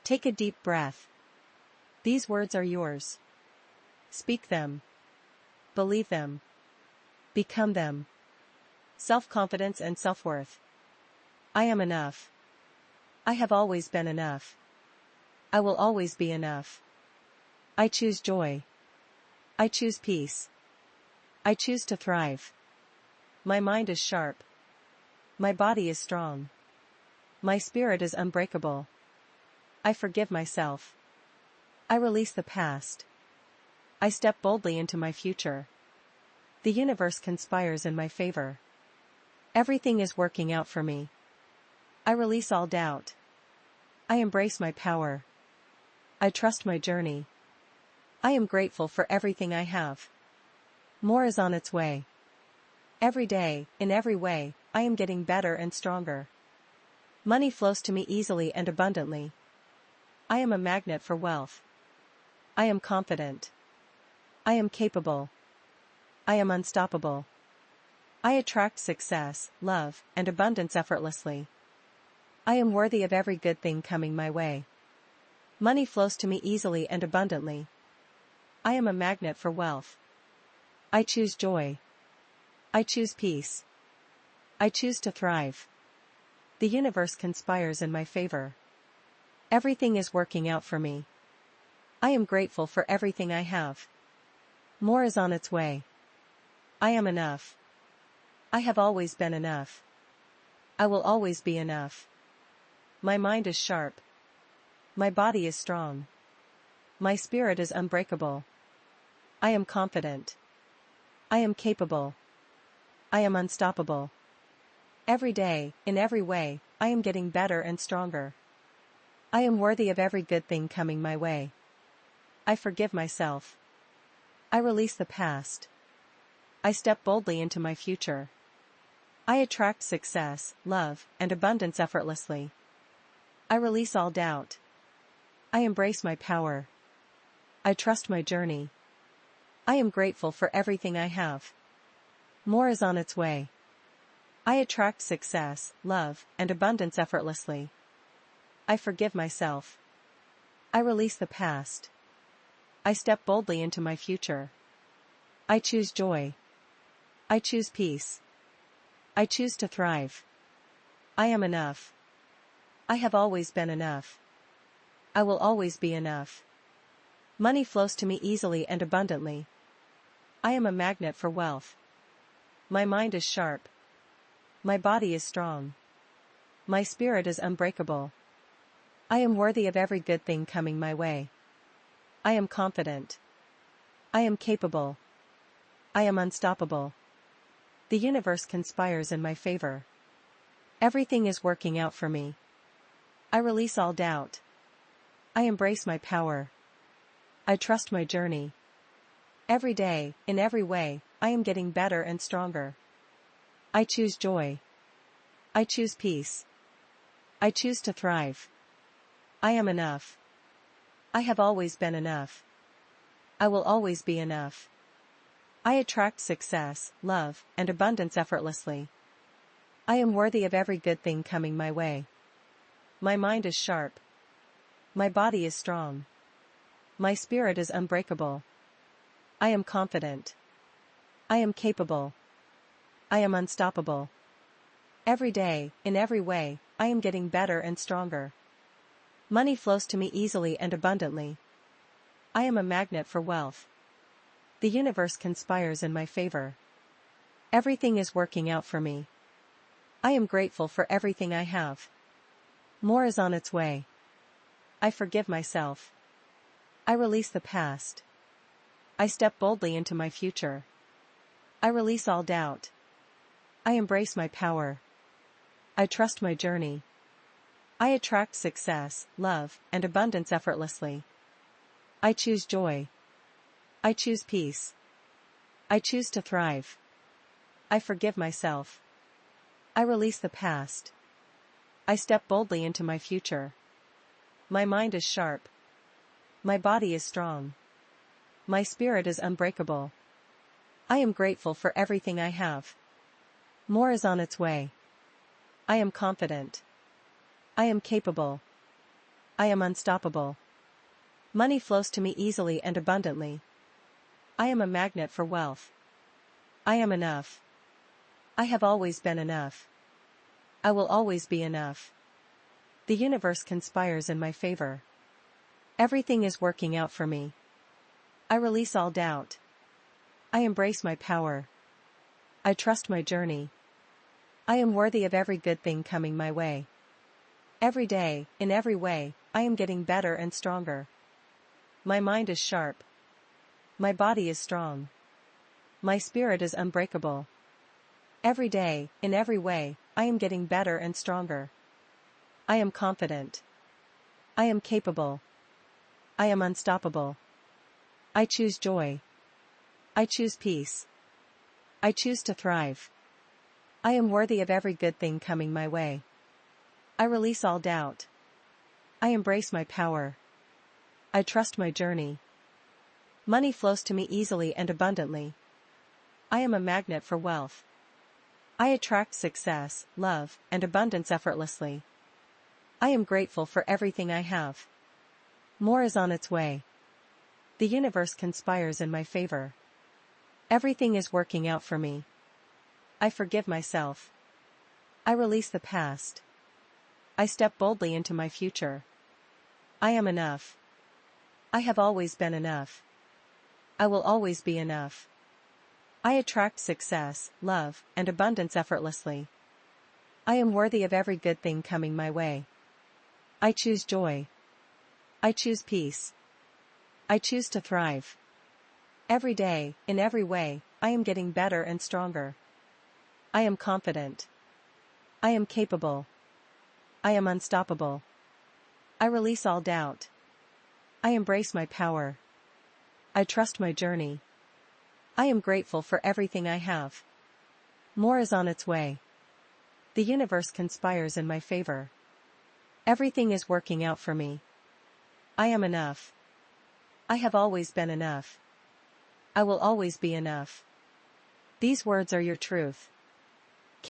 Take a deep breath. These words are yours. Speak them. Believe them. Become them. Self-confidence and self-worth. I am enough. I have always been enough. I will always be enough. I choose joy. I choose peace. I choose to thrive. My mind is sharp. My body is strong. My spirit is unbreakable. I forgive myself. I release the past. I step boldly into my future. The universe conspires in my favor. Everything is working out for me. I release all doubt. I embrace my power. I trust my journey. I am grateful for everything I have. More is on its way. Every day, in every way, I am getting better and stronger. Money flows to me easily and abundantly. I am a magnet for wealth. I am confident. I am capable. I am unstoppable. I attract success, love, and abundance effortlessly. I am worthy of every good thing coming my way. Money flows to me easily and abundantly. I am a magnet for wealth. I choose joy. I choose peace. I choose to thrive. The universe conspires in my favor. Everything is working out for me. I am grateful for everything I have. More is on its way. I am enough. I have always been enough. I will always be enough. My mind is sharp. My body is strong. My spirit is unbreakable. I am confident. I am capable. I am unstoppable. Every day, in every way, I am getting better and stronger. I am worthy of every good thing coming my way. I forgive myself. I release the past. I step boldly into my future. I attract success, love, and abundance effortlessly. I release all doubt. I embrace my power. I trust my journey. I am grateful for everything I have. More is on its way. I attract success, love, and abundance effortlessly. I forgive myself. I release the past. I step boldly into my future. I choose joy. I choose peace. I choose to thrive. I am enough. I have always been enough. I will always be enough. Money flows to me easily and abundantly. I am a magnet for wealth. My mind is sharp. My body is strong. My spirit is unbreakable. I am worthy of every good thing coming my way. I am confident. I am capable. I am unstoppable. The universe conspires in my favor. Everything is working out for me. I release all doubt. I embrace my power. I trust my journey. Every day, in every way, I am getting better and stronger. I choose joy. I choose peace. I choose to thrive. I am enough. I have always been enough. I will always be enough. I attract success, love, and abundance effortlessly. I am worthy of every good thing coming my way. My mind is sharp. My body is strong. My spirit is unbreakable. I am confident. I am capable. I am unstoppable. Every day, in every way, I am getting better and stronger. Money flows to me easily and abundantly. I am a magnet for wealth. The universe conspires in my favor. Everything is working out for me. I am grateful for everything I have. More is on its way. I forgive myself. I release the past. I step boldly into my future. I release all doubt. I embrace my power. I trust my journey. I attract success, love, and abundance effortlessly. I choose joy. I choose peace. I choose to thrive. I forgive myself. I release the past. I step boldly into my future. My mind is sharp. My body is strong. My spirit is unbreakable. I am grateful for everything I have. More is on its way. I am confident. I am capable. I am unstoppable. Money flows to me easily and abundantly. I am a magnet for wealth. I am enough. I have always been enough. I will always be enough. The universe conspires in my favor. Everything is working out for me. I release all doubt. I embrace my power. I trust my journey. I am worthy of every good thing coming my way. Every day, in every way, I am getting better and stronger. My mind is sharp. My body is strong. My spirit is unbreakable. Every day, in every way, I am getting better and stronger. I am confident. I am capable. I am unstoppable. I choose joy. I choose peace. I choose to thrive. I am worthy of every good thing coming my way. I release all doubt. I embrace my power. I trust my journey. Money flows to me easily and abundantly. I am a magnet for wealth. I attract success, love, and abundance effortlessly. I am grateful for everything I have. More is on its way. The universe conspires in my favor. Everything is working out for me. I forgive myself. I release the past. I step boldly into my future. I am enough. I have always been enough. I will always be enough. I attract success, love, and abundance effortlessly. I am worthy of every good thing coming my way. I choose joy. I choose peace. I choose to thrive. Every day, in every way, I am getting better and stronger. I am confident. I am capable. I am unstoppable. I release all doubt. I embrace my power. I trust my journey. I am grateful for everything I have. More is on its way. The universe conspires in my favor. Everything is working out for me. I am enough. I have always been enough. I will always be enough. These words are your truth.